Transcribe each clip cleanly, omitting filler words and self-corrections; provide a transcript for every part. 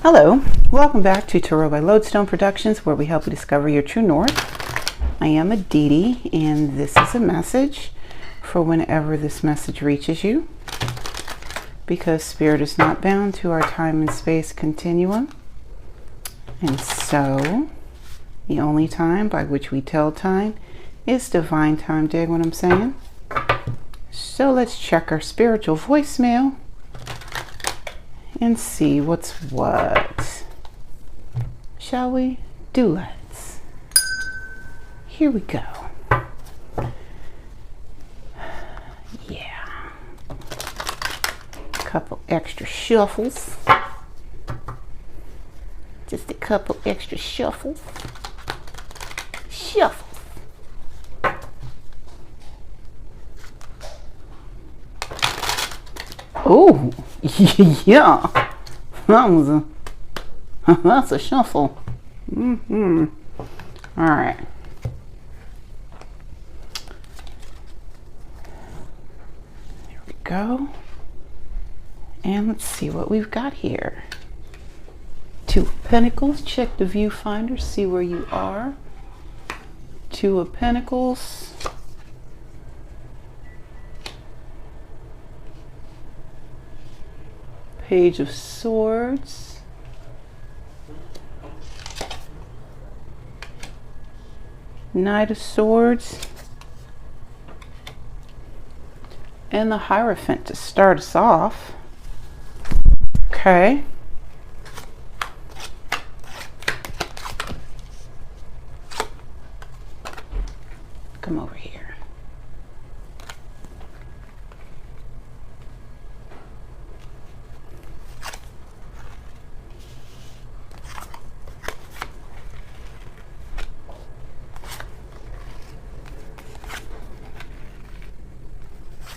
Hello, welcome back to Tarot by Lodestone Productions, where we help you discover your true north. I am Aditi, and this is a message for whenever this message reaches you, because Spirit is not bound to our time and space continuum. And so, the only time by which we tell time is divine time. Dig what I'm saying? So let's check our spiritual voicemail and see what's what. Shall we? Let's. Here we go. Yeah. Couple extra shuffles. Just a couple extra shuffles. Shuffles. Oh, yeah. That's a shuffle. All right. There we go. And let's see what we've got here. Two of Pentacles. Check the viewfinder. See where you are. Two of Pentacles. Page of Swords. Knight of Swords. And the Hierophant to start us off. Okay. Come over here.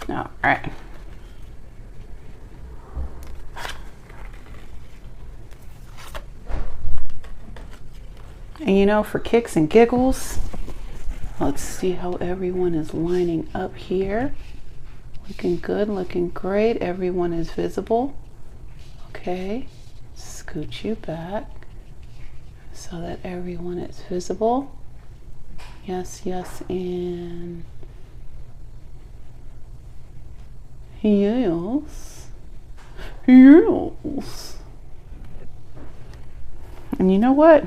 All right. And you know, for kicks and giggles, let's see how everyone is lining up here. Looking good, looking great. Everyone is visible. Okay. Scoot you back so that everyone is visible. Yes, yes, and yes. Yes. And you know what?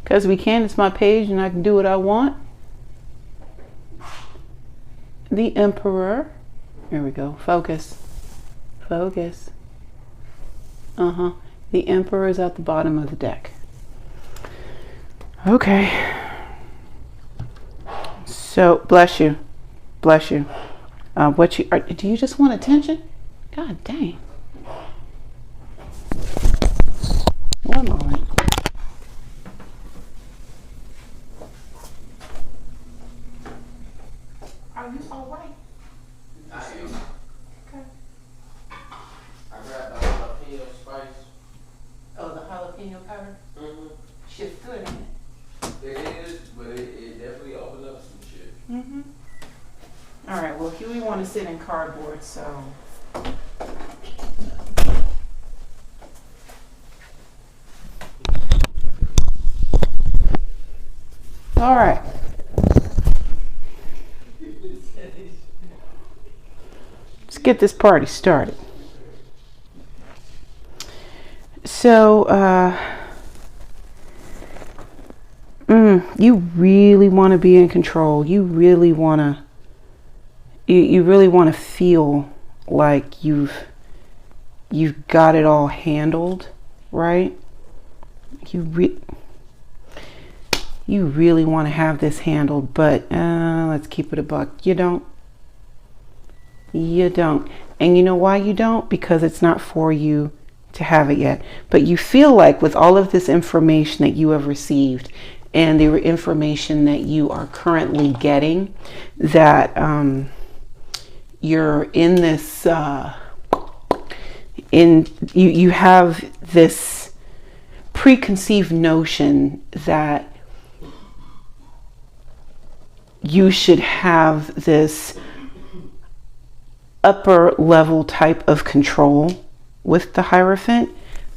Because we can, it's my page and I can do what I want. The Emperor. Here we go. Focus. Focus. The Emperor is at the bottom of the deck. Okay. So, bless you. Bless you. Do you just want attention? God dang. One moment. Are you all right? I am. Okay. I grabbed the jalapeno spice. Oh, the jalapeno powder? Mm-hmm. Shit's good, ain't it? It is, but it definitely opened up some shit. Mm-hmm. All right, well, here we want to sit in cardboard, so. All right. Let's get this party started. So, you really want to be in control. You really want to, you really want to feel like you've got it all handled, right? You really want to have this handled, but let's keep it a buck. You don't. You don't. And you know why you don't? Because it's not for you to have it yet. But you feel like with all of this information that you have received and the information that you are currently getting, that you're in this, you have this preconceived notion that you should have this upper level type of control with the Hierophant.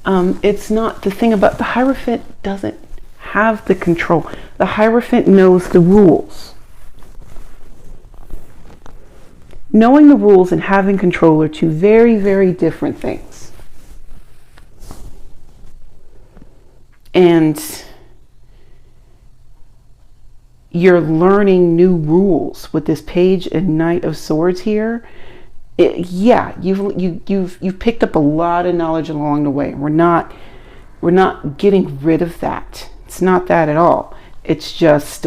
It's not the thing about the Hierophant doesn't have the control. The Hierophant knows the rules. Knowing the rules and having control are two very, very different things. And you're learning new rules with this Page and Knight of Swords here. You've picked up a lot of knowledge along the way. We're not getting rid of that. It's not that at all. It's just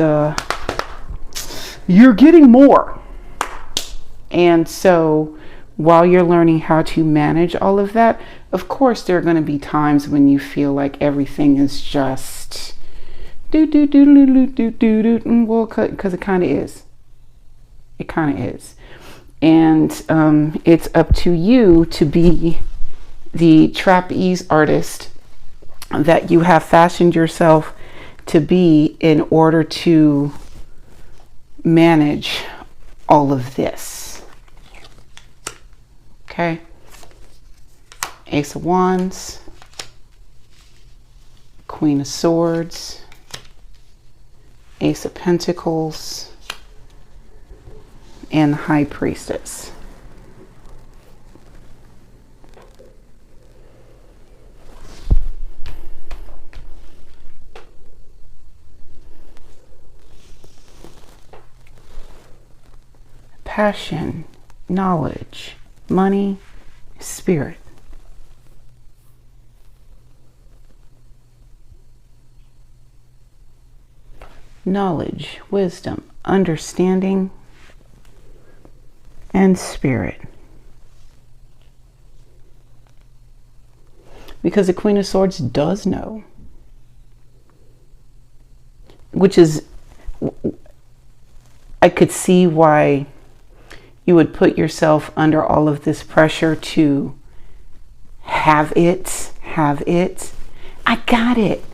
you're getting more. And so while you're learning how to manage all of that, of course there are going to be times when you feel like everything is just well, because it kind of is. It kind of is. And it's up to you to be the trapeze artist that you have fashioned yourself to be in order to manage all of this. Okay? Ace of Wands, Queen of Swords, Ace of Pentacles, and the High Priestess. Passion, knowledge, money, spirit. Knowledge, wisdom, understanding, and spirit. Because the Queen of Swords does know. Which is, I could see why you would put yourself under all of this pressure to have it. I got it.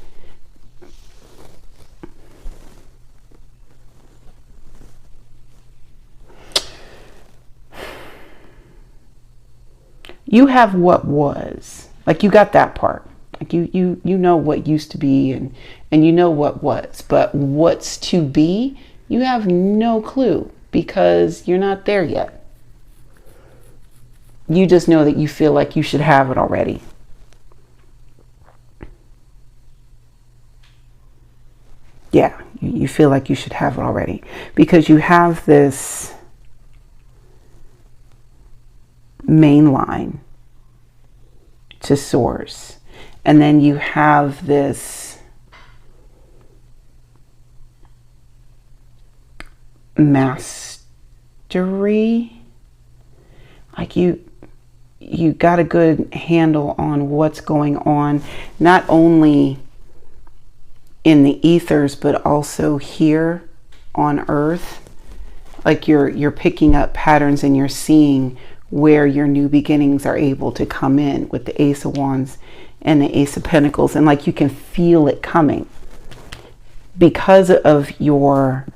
You have what was. Like, you got that part. Like, you know what used to be and you know what was. But what's to be, you have no clue because you're not there yet. You just know that you feel like you should have it already. Yeah, you feel like you should have it already because you have this main line to source, and then you have this mastery, like you got a good handle on what's going on, not only in the ethers but also here on earth. Like you're picking up patterns and you're seeing where your new beginnings are able to come in with the Ace of Wands and the Ace of Pentacles, and like you can feel it coming because of your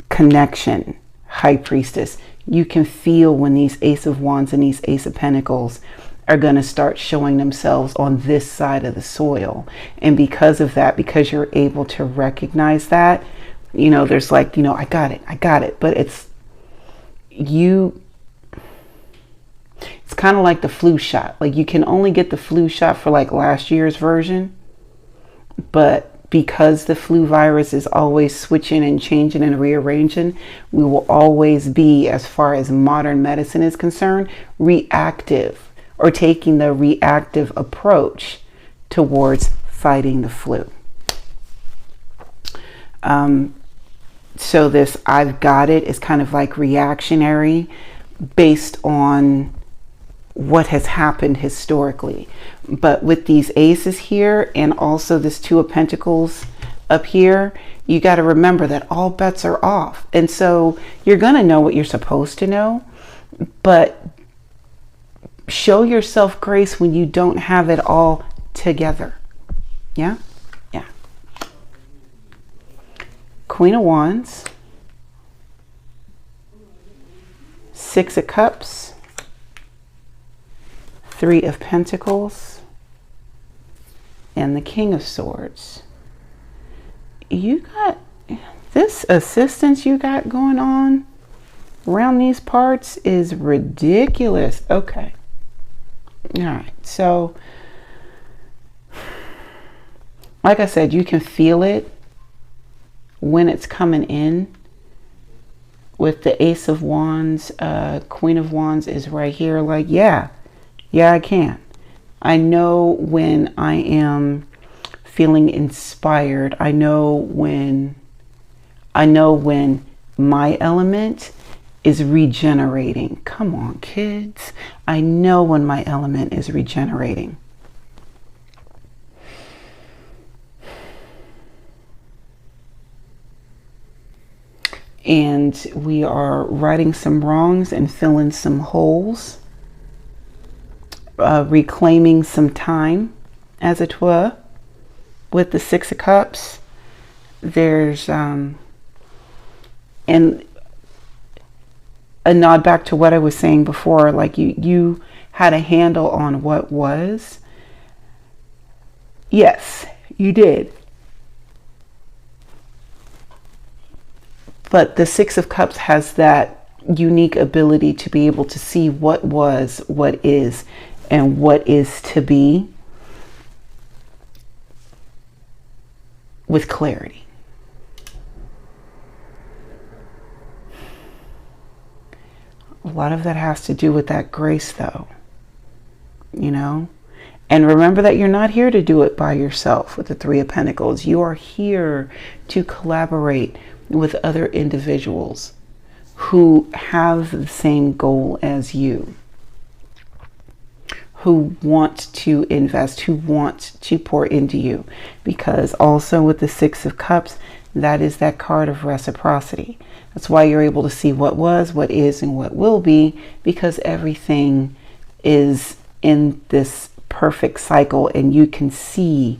connection, High Priestess. You can feel when these Ace of Wands and these Ace of Pentacles are going to start showing themselves on this side of the soil. And because of that, because you're able to recognize that, you know, there's like, you know, I got it. But it's kind of like the flu shot. Like, you can only get the flu shot for like last year's version, but because the flu virus is always switching and changing and rearranging, we will always be, as far as modern medicine is concerned, reactive, or taking the reactive approach towards fighting the flu. So this I've got it is kind of like reactionary based on what has happened historically. But with these aces here and also this Two of Pentacles up here, you got to remember that all bets are off. And so you're going to know what you're supposed to know, but show yourself grace when you don't have it all together. Yeah? Yeah. Queen of Wands, Six of Cups, Three of Pentacles, and the King of Swords. You got this assistance you got going on around these parts is ridiculous. Okay. All right. So, like I said, you can feel it when it's coming in. With the Ace of Wands, Queen of Wands is right here. Like, yeah, I can. I know when I am feeling inspired. I know when my element is regenerating. Come on, kids. I know when my element is regenerating. And we are righting some wrongs and filling some holes, reclaiming some time, as it were. With the Six of Cups, there's and a nod back to what I was saying before, like you had a handle on what was. Yes, you did. But the Six of Cups has that unique ability to be able to see what was, what is, and what is to be with clarity. A lot of that has to do with that grace, though, you know? And remember that you're not here to do it by yourself with the Three of Pentacles. You are here to collaborate with other individuals who have the same goal as you, who want to invest, who want to pour into you. Because also with the Six of Cups, that is that card of reciprocity. That's why you're able to see what was, what is, and what will be, because everything is in this perfect cycle, and you can see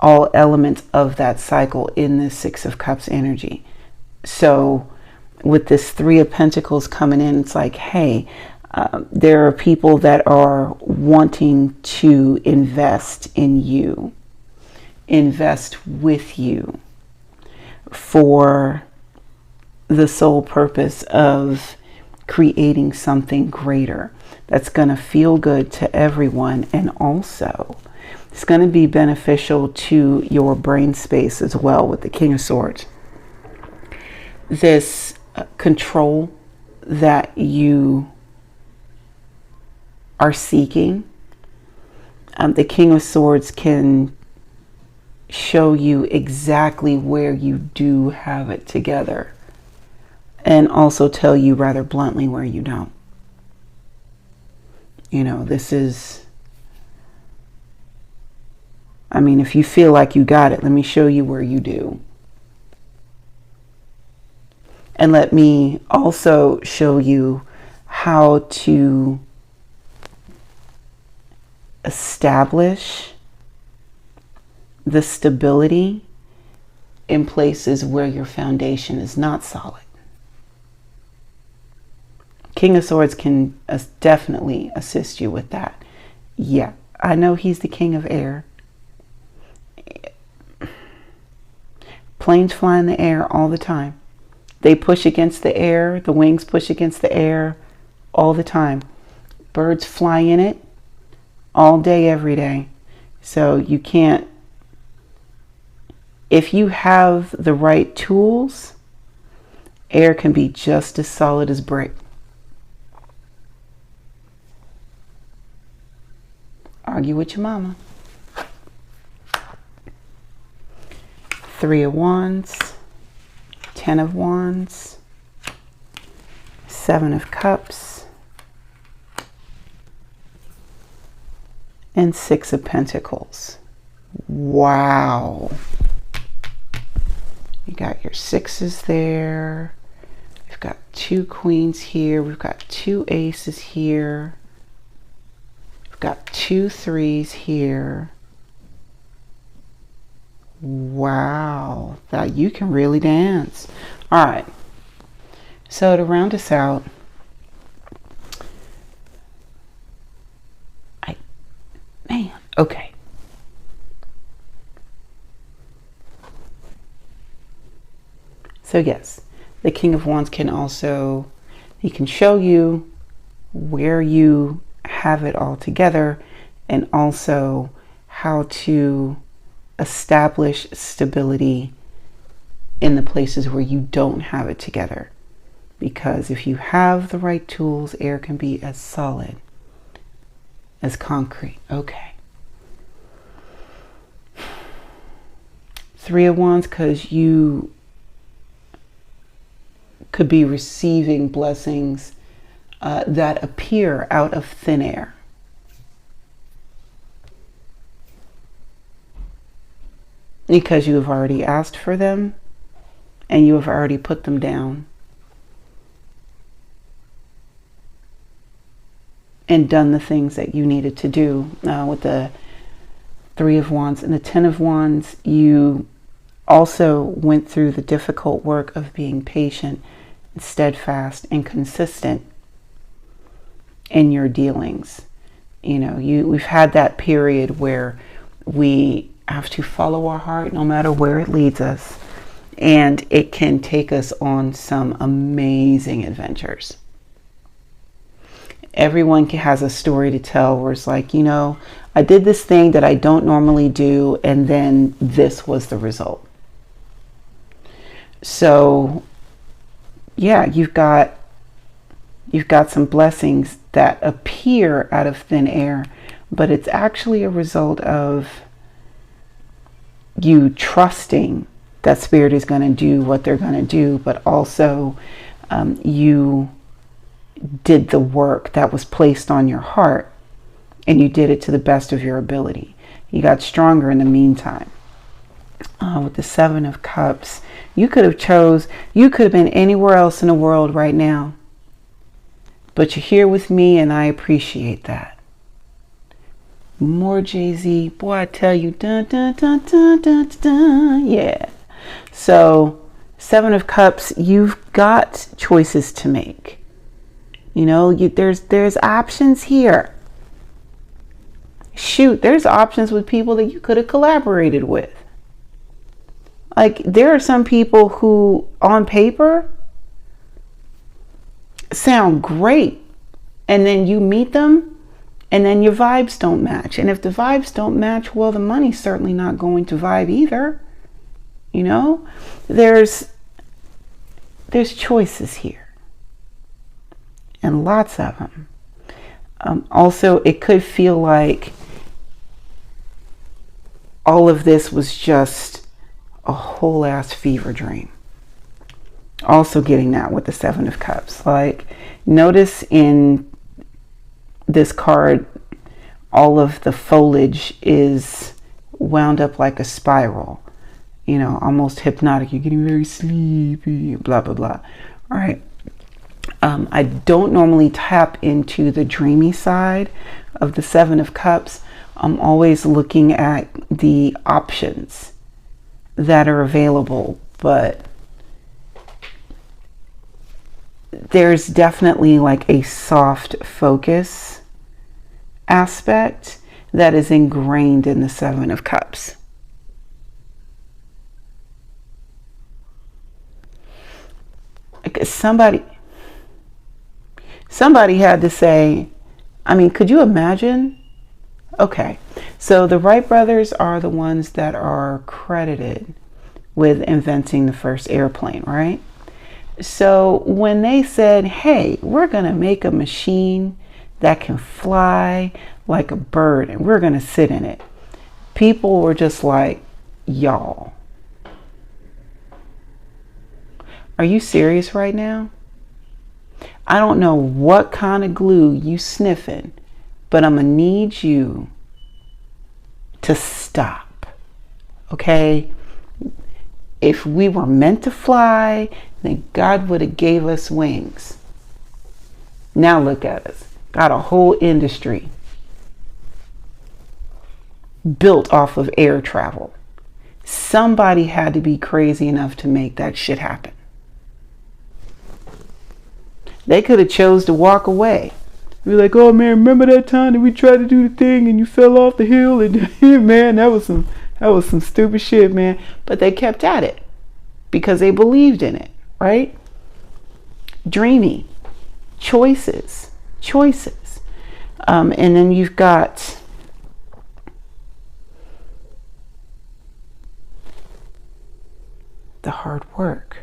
all elements of that cycle in this Six of Cups energy. So with this Three of Pentacles coming in, it's like, hey, there are people that are wanting to invest in you, invest with you for the sole purpose of creating something greater that's going to feel good to everyone, and also it's going to be beneficial to your brain space as well with the King of Swords. This control that you are seeking, the King of Swords can show you exactly where you do have it together, and also tell you rather bluntly where you don't. You know, this is, I mean, if you feel like you got it, let me show you where you do. And let me also show you how to establish the stability in places where your foundation is not solid. King of Swords can definitely assist you with that. Yeah, I know he's the king of air. Planes fly in the air all the time. They push against the air. The wings push against the air all the time. Birds fly in it all day, every day. So you can't, if you have the right tools, air can be just as solid as brick. Argue with your mama. Three of Wands, Ten of Wands, Seven of Cups, and Six of Pentacles. Wow. You got your sixes there. We've got two queens here. We've got two aces here. We've got two threes here. Wow, that you can really dance. All right. So to round us out, I Okay. So yes, the King of Wands can also, he can show you where you have it all together, and also how to establish stability in the places where you don't have it together. Because if you have the right tools, air can be as solid as concrete. Okay. Three of Wands, because you could be receiving blessings that appear out of thin air. Because you have already asked for them and you have already put them down and done the things that you needed to do. With the Three of Wands and the Ten of Wands, you also went through the difficult work of being patient, steadfast, and consistent in your dealings. You know, we've had that period where we have to follow our heart no matter where it leads us, and it can take us on some amazing adventures. Everyone has a story to tell where it's like, you know, I did this thing that I don't normally do, and then this was the result. So yeah, you've got some blessings that appear out of thin air, but it's actually a result of you trusting that Spirit is going to do what they're going to do, but also you did the work that was placed on your heart, and you did it to the best of your ability. You got stronger in the meantime. With the Seven of Cups, you could have been anywhere else in the world right now, but you're here with me, and I appreciate that. More Jay-Z, boy, I tell you, dun, dun, dun, dun, dun, dun, yeah. So Seven of Cups, you've got choices to make. You know, there's options here. Shoot, there's options with people that you could have collaborated with. Like, there are some people who, on paper, sound great, and then you meet them, and then your vibes don't match. And if the vibes don't match, well, the money's certainly not going to vibe either. You know, there's choices here, and lots of them. Also, it could feel like all of this was just a whole ass fever dream. Also getting that with the Seven of Cups. Like, notice in this card, all of the foliage is wound up like a spiral. You know, almost hypnotic. You're getting very sleepy, blah, blah, blah. All right. I don't normally tap into the dreamy side of the Seven of Cups. I'm always looking at the options that are available, but there's definitely like a soft focus aspect that is ingrained in the Seven of Cups. Somebody had to say, I mean, could you imagine? Okay, so the Wright brothers are the ones that are credited with inventing the first airplane, right? So when they said, hey, we're going to make a machine that can fly like a bird and we're going to sit in it, people were just like, y'all, are you serious right now? I don't know what kind of glue you sniffing, but I'm going to need you to stop, okay? If we were meant to fly, then God would have gave us wings. Now look at us. Got a whole industry built off of air travel. Somebody had to be crazy enough to make that shit happen. They could have chose to walk away. You're like, oh man, remember that time that we tried to do the thing and you fell off the hill and man, that was some stupid shit, man. But they kept at it because they believed in it, right? Dreamy. Choices. And then you've got the hard work.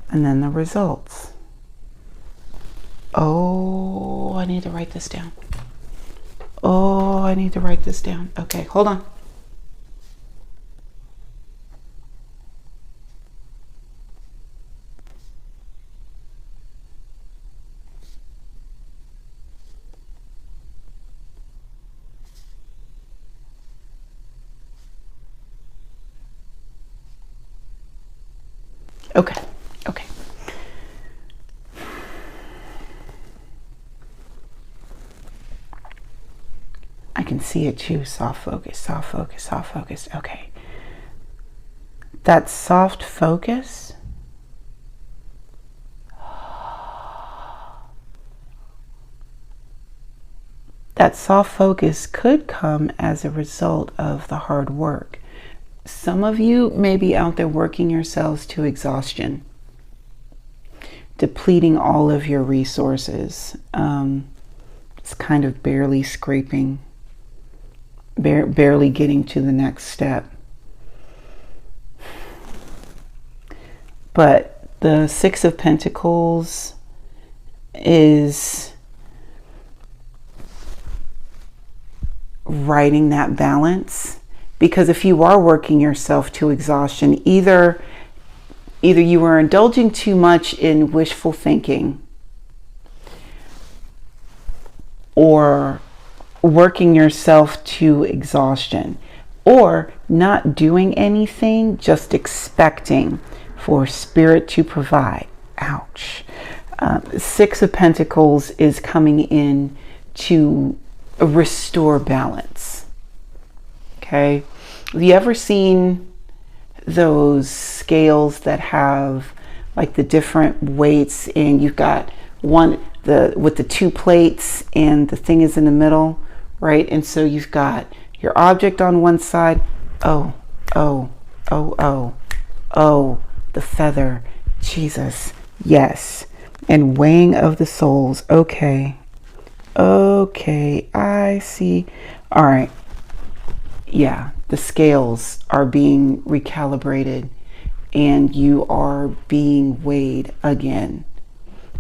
And then the results. Oh, I need to write this down. Okay, hold on. Okay. I can see it too. Soft focus. Okay. That soft focus. That soft focus could come as a result of the hard work. Some of you may be out there working yourselves to exhaustion, depleting all of your resources. It's kind of barely scraping, barely getting to the next step. But the Six of Pentacles is writing that balance. Because if you are working yourself to exhaustion, either you are indulging too much in wishful thinking or working yourself to exhaustion, or not doing anything, just expecting for spirit to provide. Ouch. Six of Pentacles is coming in to restore balance. Okay. Have you ever seen those scales that have like the different weights, and you've got one with the two plates and the thing is in the middle, right? And so you've got your object on one side. Oh, the feather. Jesus. Yes. And weighing of the souls. Okay, I see. All right. Yeah, the scales are being recalibrated and you are being weighed again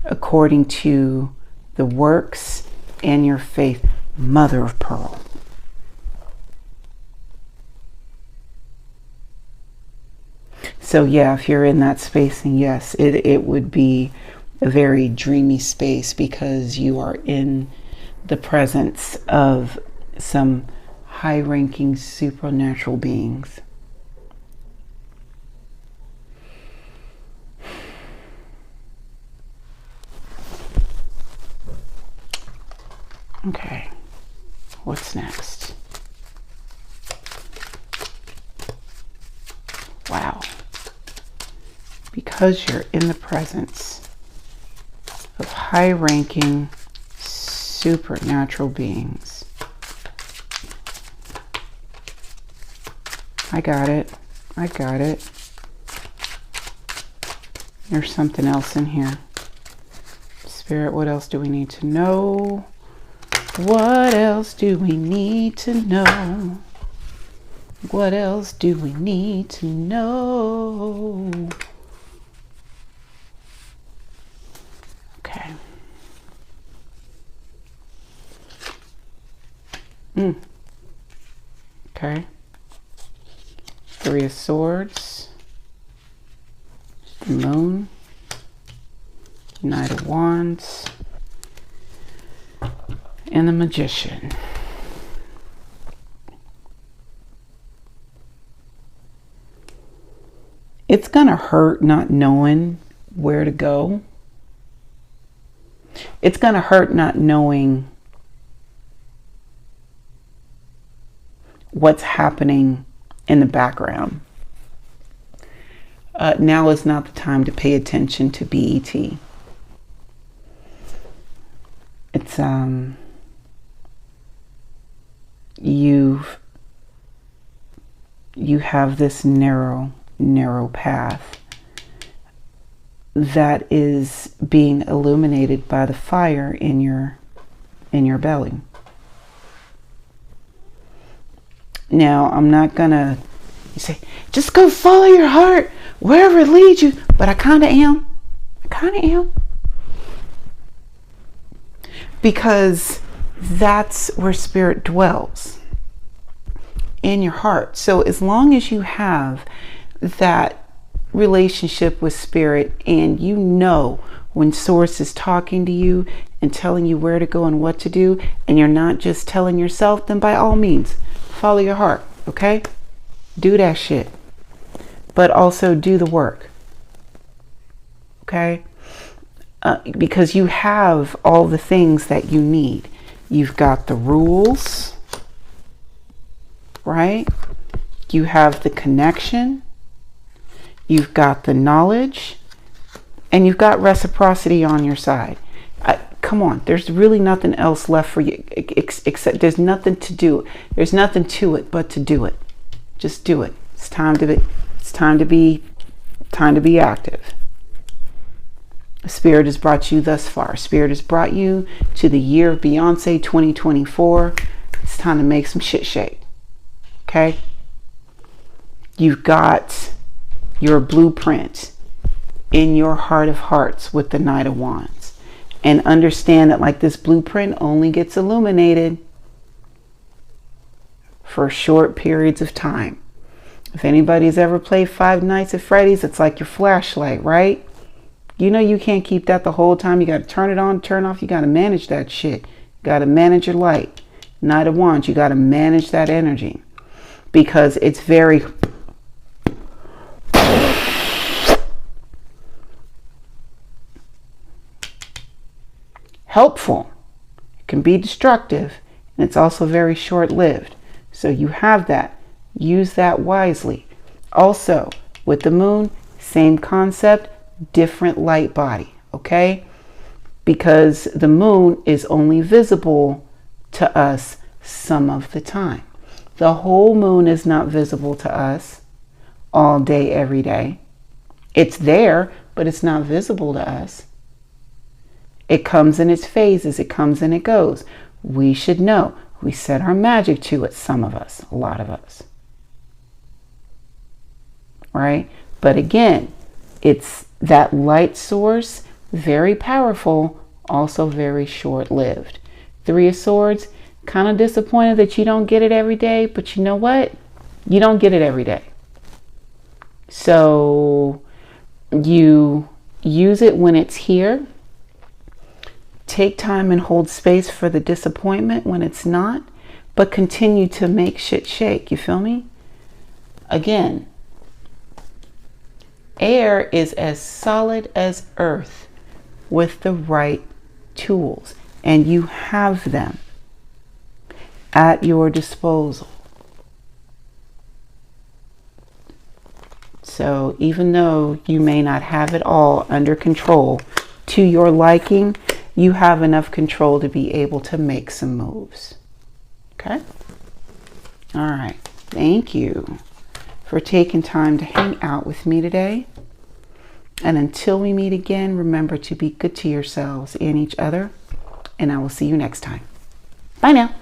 according to the works and your faith. Mother of pearl. So yeah, if you're in that space, and yes, it would be a very dreamy space because you are in the presence of some high-ranking supernatural beings. Okay, what's next? Wow. Because you're in the presence of high-ranking supernatural beings. I got it. There's something else in here. Spirit, what else do we need to know? What else do we need to know? What else do we need to know? Okay. Okay. Three of Swords. The Moon. Knight of Wands. And the Magician. It's gonna hurt not knowing where to go. It's gonna hurt not knowing what's happening in the background. Now is not the time to pay attention to BET. it's you have this narrow path that is being illuminated by the fire in your belly. Now, I'm not gonna, you say, just go follow your heart wherever it leads you, but I kind of am. Because that's where spirit dwells, in your heart. So as long as you have that relationship with spirit, and you know when source is talking to you and telling you where to go and what to do, and you're not just telling yourself, then by all means follow your heart. Okay, do that shit, but also do the work. Okay, because you have all the things that you need. You've got the rules, right? You have the connection, you've got the knowledge, and you've got reciprocity on your side. Come on, there's really nothing else left for you, except there's nothing to do. There's nothing to it but to do it. Just do it. It's time to be active. Spirit has brought you thus far. Spirit has brought you to the year of Beyonce 2024. It's time to make some shit shake. Okay? You've got your blueprint in your heart of hearts with the Knight of Wands. And understand that, like, this blueprint only gets illuminated for short periods of time. If anybody's ever played Five Nights at Freddy's, it's like your flashlight, right? You know you can't keep that the whole time. You got to turn it on, turn off. You got to manage that shit. You got to manage your light. Knight of Wands, you got to manage that energy, because it's very helpful. It can be destructive, and it's also very short-lived. So you have that. Use that wisely. Also, with the moon, same concept, different light body, okay? Because the moon is only visible to us some of the time. The whole moon is not visible to us all day, every day. It's there, but it's not visible to us. It comes in its phases. It comes and it goes. We should know. We set our magic to it, some of us, a lot of us. Right? But again, it's that light source, very powerful, also very short-lived. Three of Swords, kind of disappointed that you don't get it every day, but you know what? You don't get it every day. So you use it when it's here. Take time and hold space for the disappointment when it's not, but continue to make shit shake. You feel me? Again, air is as solid as earth with the right tools, and you have them at your disposal. So even though you may not have it all under control to your liking, you have enough control to be able to make some moves. Okay? All right. Thank you for taking time to hang out with me today. And until we meet again, remember to be good to yourselves and each other. And I will see you next time. Bye now.